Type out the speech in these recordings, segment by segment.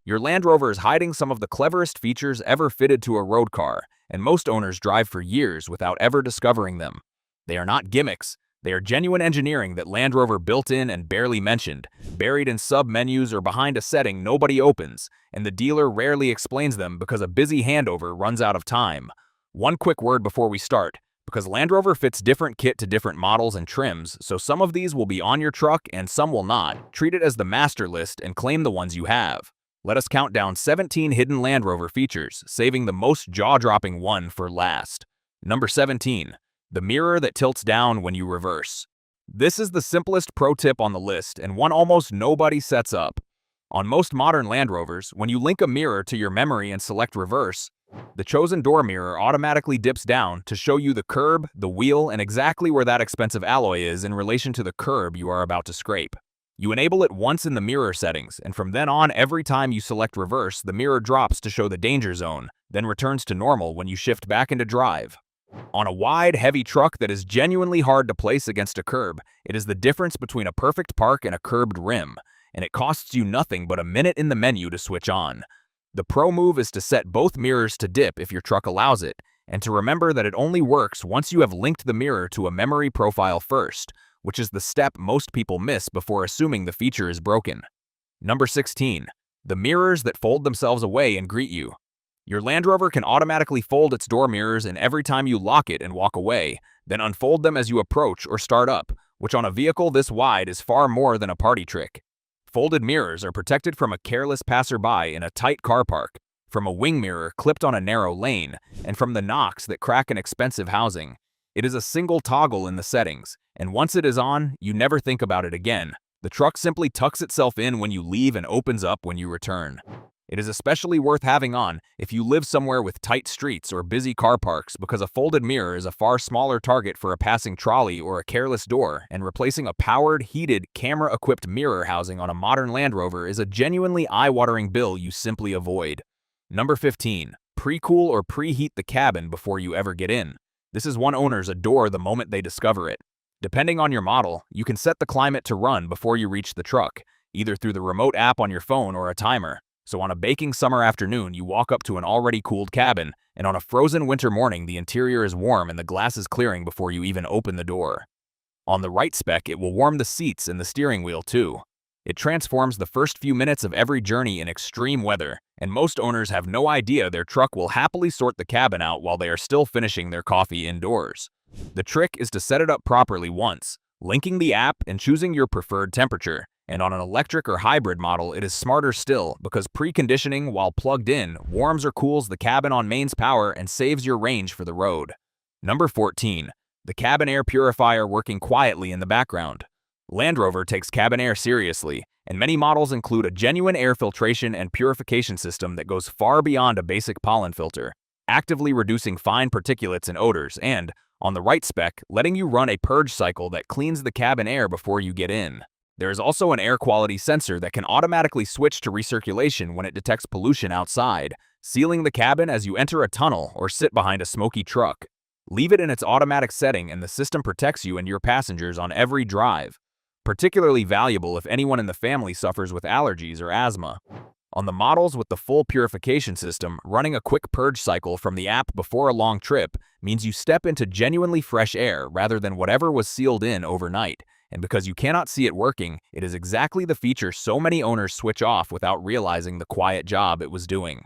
Your Land Rover is hiding some of the cleverest features ever fitted to a road car, and most owners drive for years without ever discovering them. They are not gimmicks. They are genuine engineering that Land Rover built in and barely mentioned, buried in sub-menus or behind a setting nobody opens, and the dealer rarely explains them because a busy handover runs out of time. One quick word before we start. Because Land Rover fits different kit to different models and trims, so some of these will be on your truck and some will not. Treat it as the master list and claim the ones you have. Let us count down 17 hidden Land Rover features, saving the most jaw-dropping one for last. Number 17. The mirror that tilts down when you reverse. This is the simplest pro tip on the list and one almost nobody sets up. On most modern Land Rovers, when you link a mirror to your memory and select reverse, the chosen door mirror automatically dips down to show you the curb, the wheel, and exactly where that expensive alloy is in relation to the curb you are about to scrape. You enable it once in the mirror settings, and from then on, every time you select reverse, the mirror drops to show the danger zone, then returns to normal when you shift back into drive. On a wide, heavy truck that is genuinely hard to place against a curb, it is the difference between a perfect park and a curbed rim, and it costs you nothing but a minute in the menu to switch on. The pro move is to set both mirrors to dip if your truck allows it, and to remember that it only works once you have linked the mirror to a memory profile first, which is the step most people miss before assuming the feature is broken. Number 16. The mirrors that fold themselves away and greet you. Your Land Rover can automatically fold its door mirrors in every time you lock it and walk away, then unfold them as you approach or start up, which on a vehicle this wide is far more than a party trick. Folded mirrors are protected from a careless passerby in a tight car park, from a wing mirror clipped on a narrow lane, and from the knocks that crack an expensive housing. It is a single toggle in the settings, and once it is on, you never think about it again. The truck simply tucks itself in when you leave and opens up when you return. It is especially worth having on if you live somewhere with tight streets or busy car parks because a folded mirror is a far smaller target for a passing trolley or a careless door, and replacing a powered, heated, camera-equipped mirror housing on a modern Land Rover is a genuinely eye-watering bill you simply avoid. Number 15. Pre-cool or preheat the cabin before you ever get in. This is one owners adore the moment they discover it. Depending on your model, you can set the climate to run before you reach the truck, either through the remote app on your phone or a timer. So on a baking summer afternoon, you walk up to an already cooled cabin, and on a frozen winter morning, the interior is warm and the glass is clearing before you even open the door. On the right spec, it will warm the seats and the steering wheel too. It transforms the first few minutes of every journey in extreme weather, and most owners have no idea their truck will happily sort the cabin out while they are still finishing their coffee indoors. The trick is to set it up properly once, linking the app and choosing your preferred temperature. And on an electric or hybrid model, it is smarter still because preconditioning while plugged in warms or cools the cabin on mains power and saves your range for the road. Number 14. The cabin air purifier working quietly in the background. Land Rover takes cabin air seriously, and many models include a genuine air filtration and purification system that goes far beyond a basic pollen filter, actively reducing fine particulates and odors and, on the right spec, letting you run a purge cycle that cleans the cabin air before you get in. There is also an air quality sensor that can automatically switch to recirculation when it detects pollution outside, sealing the cabin as you enter a tunnel or sit behind a smoky truck. Leave it in its automatic setting and the system protects you and your passengers on every drive. Particularly valuable if anyone in the family suffers with allergies or asthma. On the models with the full purification system, running a quick purge cycle from the app before a long trip means you step into genuinely fresh air rather than whatever was sealed in overnight. And because you cannot see it working, it is exactly the feature so many owners switch off without realizing the quiet job it was doing.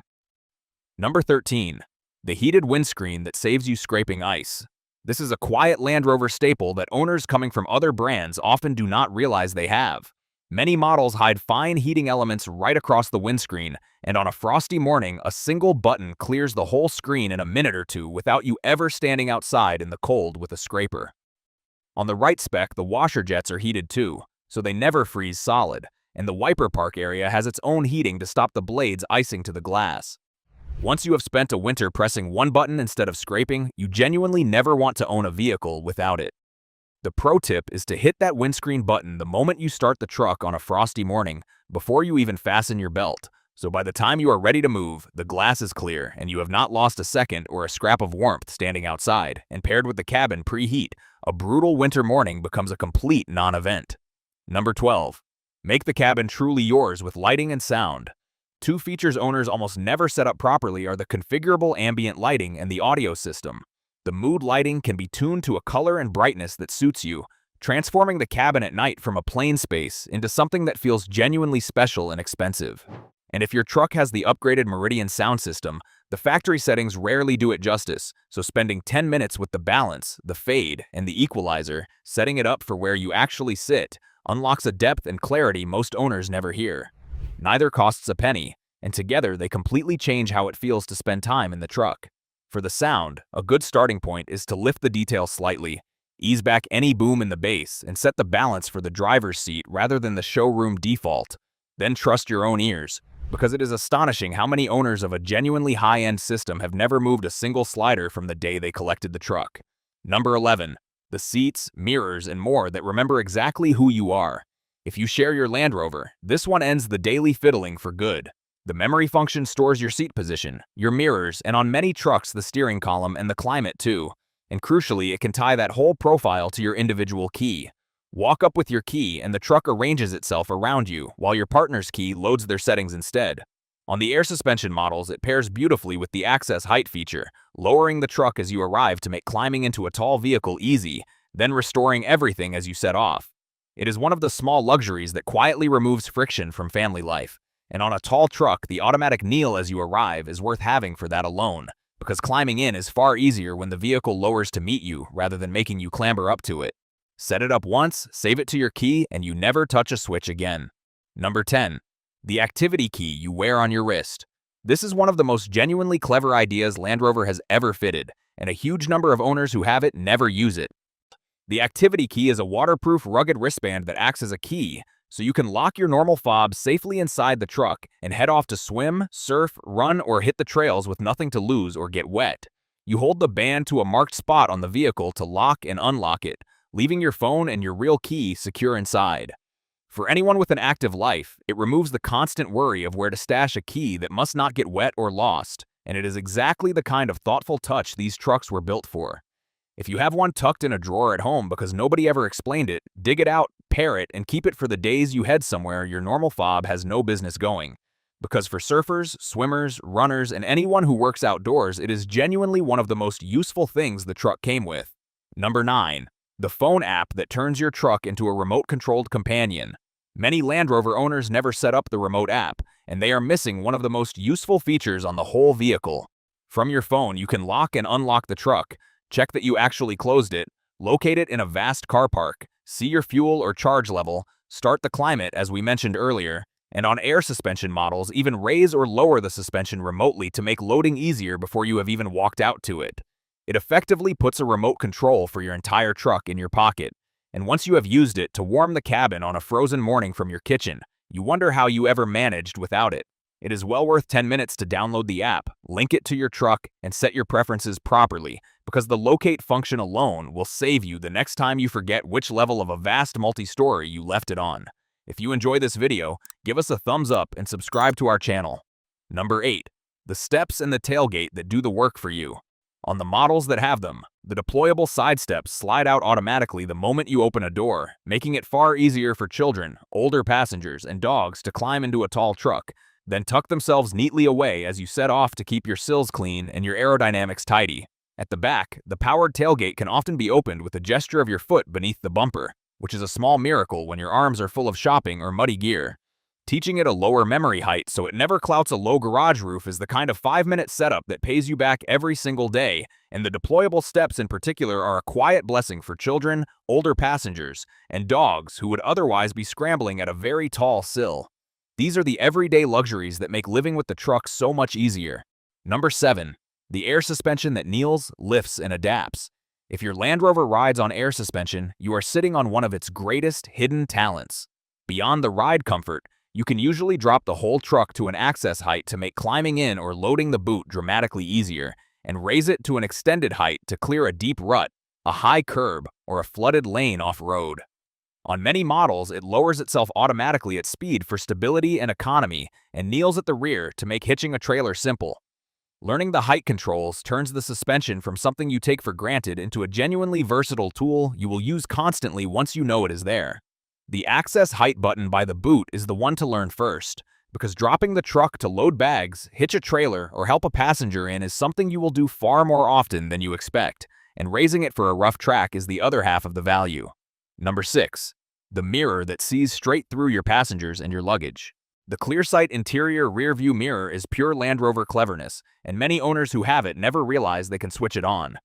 Number 13. The heated windscreen that saves you scraping ice. This is a quiet Land Rover staple that owners coming from other brands often do not realize they have. Many models hide fine heating elements right across the windscreen, and on a frosty morning, a single button clears the whole screen in a minute or two without you ever standing outside in the cold with a scraper. On the right spec, the washer jets are heated too, so they never freeze solid, and the wiper park area has its own heating to stop the blades icing to the glass. Once you have spent a winter pressing one button instead of scraping, you genuinely never want to own a vehicle without it. The pro tip is to hit that windscreen button the moment you start the truck on a frosty morning, before you even fasten your belt, so by the time you are ready to move, the glass is clear and you have not lost a second or a scrap of warmth standing outside, and paired with the cabin preheat, a brutal winter morning becomes a complete non-event. Number 12. Make the cabin truly yours with lighting and sound. Two features owners almost never set up properly are the configurable ambient lighting and the audio system. The mood lighting can be tuned to a color and brightness that suits you, transforming the cabin at night from a plain space into something that feels genuinely special and expensive. And if your truck has the upgraded Meridian sound system, the factory settings rarely do it justice, so spending 10 minutes with the balance, the fade, and the equalizer, setting it up for where you actually sit, unlocks a depth and clarity most owners never hear. Neither costs a penny, and together they completely change how it feels to spend time in the truck. For the sound, a good starting point is to lift the detail slightly, ease back any boom in the bass, and set the balance for the driver's seat rather than the showroom default. Then trust your own ears, because it is astonishing how many owners of a genuinely high-end system have never moved a single slider from the day they collected the truck. Number 11. The seats, mirrors, and more that remember exactly who you are. If you share your Land Rover, this one ends the daily fiddling for good. The memory function stores your seat position, your mirrors, and on many trucks the steering column and the climate too. And crucially, it can tie that whole profile to your individual key. Walk up with your key and the truck arranges itself around you, while your partner's key loads their settings instead. On the air suspension models, it pairs beautifully with the access height feature, lowering the truck as you arrive to make climbing into a tall vehicle easy, then restoring everything as you set off. It is one of the small luxuries that quietly removes friction from family life. And on a tall truck, the automatic kneel as you arrive is worth having for that alone, because climbing in is far easier when the vehicle lowers to meet you rather than making you clamber up to it. Set it up once, save it to your key, and you never touch a switch again. Number 10. The activity key you wear on your wrist. This is one of the most genuinely clever ideas Land Rover has ever fitted, and a huge number of owners who have it never use it. The activity key is a waterproof, rugged wristband that acts as a key, so you can lock your normal fob safely inside the truck and head off to swim, surf, run, or hit the trails with nothing to lose or get wet. You hold the band to a marked spot on the vehicle to lock and unlock it, leaving your phone and your real key secure inside. For anyone with an active life, it removes the constant worry of where to stash a key that must not get wet or lost, and it is exactly the kind of thoughtful touch these trucks were built for. If you have one tucked in a drawer at home because nobody ever explained it, dig it out, pair it, and keep it for the days you head somewhere your normal fob has no business going. Because for surfers, swimmers, runners, and anyone who works outdoors, it is genuinely one of the most useful things the truck came with. Number 9. The phone app that turns your truck into a remote-controlled companion. Many Land Rover owners never set up the remote app, and they are missing one of the most useful features on the whole vehicle. From your phone, you can lock and unlock the truck, check that you actually closed it, locate it in a vast car park, see your fuel or charge level, start the climate as we mentioned earlier, and on air suspension models, even raise or lower the suspension remotely to make loading easier before you have even walked out to it. It effectively puts a remote control for your entire truck in your pocket, and once you have used it to warm the cabin on a frozen morning from your kitchen, you wonder how you ever managed without it. It is well worth 10 minutes to download the app, link it to your truck, and set your preferences properly, because the locate function alone will save you the next time you forget which level of a vast multi-story you left it on. If you enjoy this video, give us a thumbs up and subscribe to our channel. Number 8. The steps and the tailgate that do the work for you. On the models that have them, the deployable side steps slide out automatically the moment you open a door, making it far easier for children, older passengers, and dogs to climb into a tall truck, then tuck themselves neatly away as you set off to keep your sills clean and your aerodynamics tidy. At the back, the powered tailgate can often be opened with a gesture of your foot beneath the bumper, which is a small miracle when your arms are full of shopping or muddy gear. Teaching it a lower memory height so it never clouts a low garage roof is the kind of 5-minute setup that pays you back every single day, and the deployable steps in particular are a quiet blessing for children, older passengers, and dogs who would otherwise be scrambling at a very tall sill. These are the everyday luxuries that make living with the truck so much easier. Number 7. The air suspension that kneels, lifts, and adapts. If your Land Rover rides on air suspension, you are sitting on one of its greatest hidden talents. Beyond the ride comfort, you can usually drop the whole truck to an access height to make climbing in or loading the boot dramatically easier, and raise it to an extended height to clear a deep rut, a high curb, or a flooded lane off-road. On many models, it lowers itself automatically at speed for stability and economy, and kneels at the rear to make hitching a trailer simple. Learning the height controls turns the suspension from something you take for granted into a genuinely versatile tool you will use constantly once you know it is there. The access height button by the boot is the one to learn first, because dropping the truck to load bags, hitch a trailer, or help a passenger in is something you will do far more often than you expect, and raising it for a rough track is the other half of the value. Number 6. The mirror that sees straight through your passengers and your luggage. The ClearSight interior rear-view mirror is pure Land Rover cleverness, and many owners who have it never realize they can switch it on.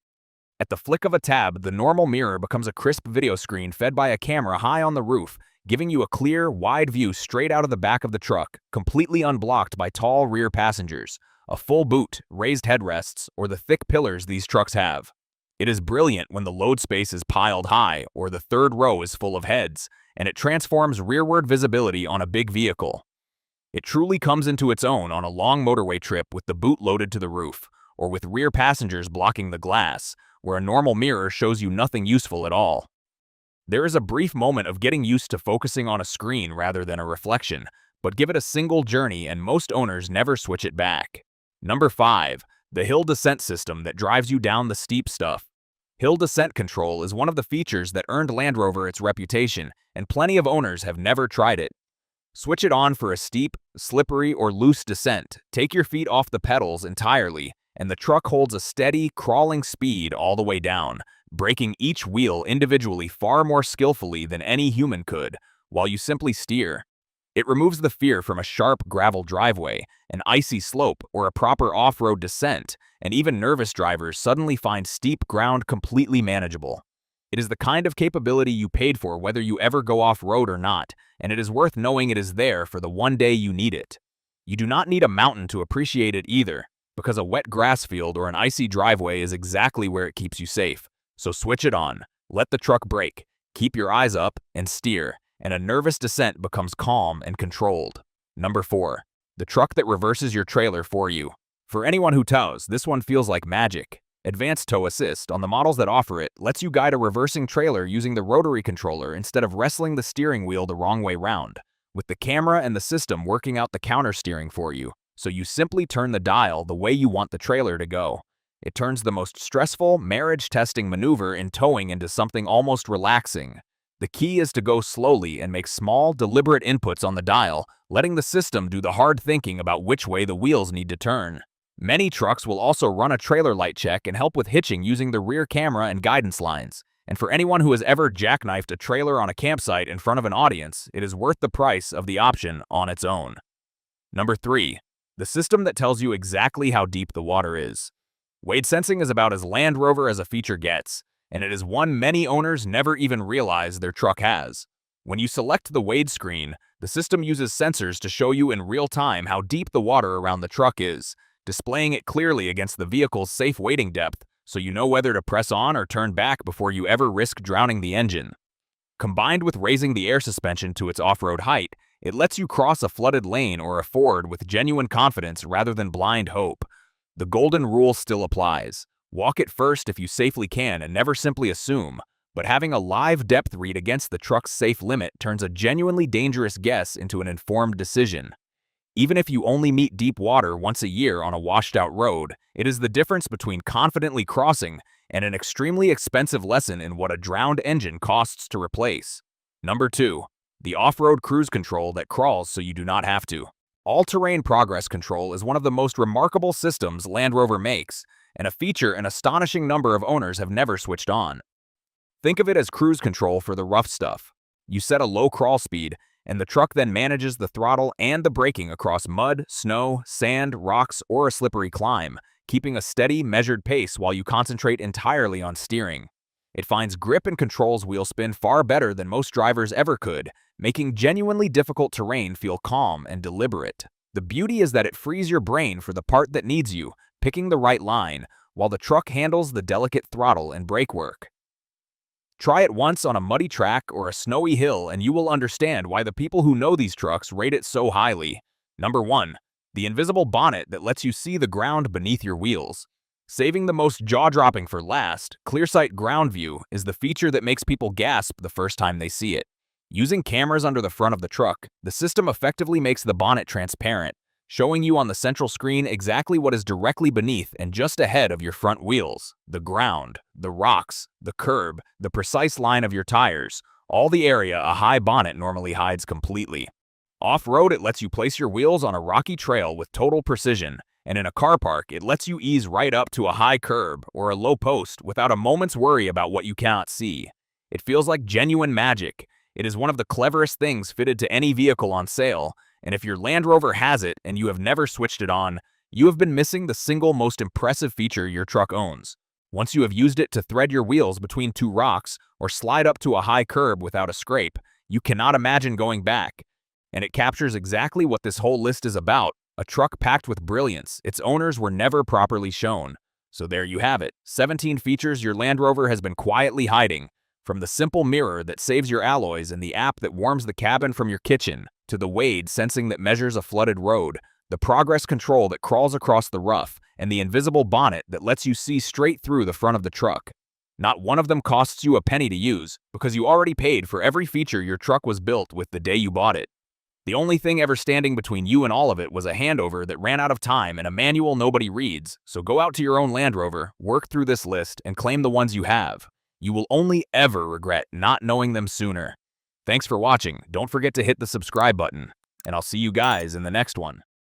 At the flick of a tab, the normal mirror becomes a crisp video screen fed by a camera high on the roof, giving you a clear, wide view straight out of the back of the truck, completely unblocked by tall rear passengers, a full boot, raised headrests, or the thick pillars these trucks have. It is brilliant when the load space is piled high or the third row is full of heads, and it transforms rearward visibility on a big vehicle. It truly comes into its own on a long motorway trip with the boot loaded to the roof, or with rear passengers blocking the glass, where a normal mirror shows you nothing useful at all. There is a brief moment of getting used to focusing on a screen rather than a reflection, but give it a single journey and most owners never switch it back. Number 5. The hill descent system that drives you down the steep stuff. Hill descent control is one of the features that earned Land Rover its reputation, and plenty of owners have never tried it. Switch it on for a steep, slippery, or loose descent. Take your feet off the pedals entirely, and the truck holds a steady, crawling speed all the way down, braking each wheel individually far more skillfully than any human could, while you simply steer. It removes the fear from a sharp gravel driveway, an icy slope, or a proper off-road descent, and even nervous drivers suddenly find steep ground completely manageable. It is the kind of capability you paid for whether you ever go off-road or not, and it is worth knowing it is there for the one day you need it. You do not need a mountain to appreciate it either, because a wet grass field or an icy driveway is exactly where it keeps you safe. So switch it on, let the truck brake, keep your eyes up, and steer, and a nervous descent becomes calm and controlled. Number 4. The truck that reverses your trailer for you. For anyone who tows, this one feels like magic. Advanced Tow Assist, on the models that offer it, lets you guide a reversing trailer using the rotary controller instead of wrestling the steering wheel the wrong way round, with the camera and the system working out the counter steering for you, so you simply turn the dial the way you want the trailer to go. It turns the most stressful, marriage-testing maneuver in towing into something almost relaxing. The key is to go slowly and make small, deliberate inputs on the dial, letting the system do the hard thinking about which way the wheels need to turn. Many trucks will also run a trailer light check and help with hitching using the rear camera and guidance lines. And for anyone who has ever jackknifed a trailer on a campsite in front of an audience, it is worth the price of the option on its own. Number 3. The system that tells you exactly how deep the water is. Wade sensing is about as Land Rover as a feature gets, and it is one many owners never even realize their truck has. When you select the Wade screen, the system uses sensors to show you in real time how deep the water around the truck is, displaying it clearly against the vehicle's safe wading depth, so you know whether to press on or turn back before you ever risk drowning the engine. Combined with raising the air suspension to its off-road height, it lets you cross a flooded lane or a ford with genuine confidence rather than blind hope. The golden rule still applies. Walk it first if you safely can and never simply assume, but having a live depth read against the truck's safe limit turns a genuinely dangerous guess into an informed decision. Even if you only meet deep water once a year on a washed-out road, it is the difference between confidently crossing and an extremely expensive lesson in what a drowned engine costs to replace. Number 2. The off-road cruise control that crawls so you do not have to. All-terrain progress control is one of the most remarkable systems Land Rover makes, and a feature an astonishing number of owners have never switched on. Think of it as cruise control for the rough stuff. You set a low crawl speed, and the truck then manages the throttle and the braking across mud, snow, sand, rocks, or a slippery climb, keeping a steady, measured pace while you concentrate entirely on steering. It finds grip and controls wheel spin far better than most drivers ever could, making genuinely difficult terrain feel calm and deliberate. The beauty is that it frees your brain for the part that needs you, picking the right line, while the truck handles the delicate throttle and brake work. Try it once on a muddy track or a snowy hill and you will understand why the people who know these trucks rate it so highly. Number 1. The invisible bonnet that lets you see the ground beneath your wheels. Saving the most jaw-dropping for last, ClearSight Ground View is the feature that makes people gasp the first time they see it. Using cameras under the front of the truck, the system effectively makes the bonnet transparent, showing you on the central screen exactly what is directly beneath and just ahead of your front wheels, the ground, the rocks, the curb, the precise line of your tires, all the area a high bonnet normally hides completely. Off-road, it lets you place your wheels on a rocky trail with total precision, and in a car park, it lets you ease right up to a high curb or a low post without a moment's worry about what you cannot see. It feels like genuine magic. It is one of the cleverest things fitted to any vehicle on sale, and if your Land Rover has it and you have never switched it on, you have been missing the single most impressive feature your truck owns. Once you have used it to thread your wheels between two rocks or slide up to a high curb without a scrape, you cannot imagine going back. And it captures exactly what this whole list is about, a truck packed with brilliance its owners were never properly shown. So there you have it, 17 features your Land Rover has been quietly hiding. From the simple mirror that saves your alloys and the app that warms the cabin from your kitchen, to the Wade sensing that measures a flooded road, the progress control that crawls across the rough, and the invisible bonnet that lets you see straight through the front of the truck. Not one of them costs you a penny to use, because you already paid for every feature your truck was built with the day you bought it. The only thing ever standing between you and all of it was a handover that ran out of time and a manual nobody reads, so go out to your own Land Rover, work through this list, and claim the ones you have. You will only ever regret not knowing them sooner. Thanks for watching. Don't forget to hit the subscribe button, and I'll see you guys in the next one.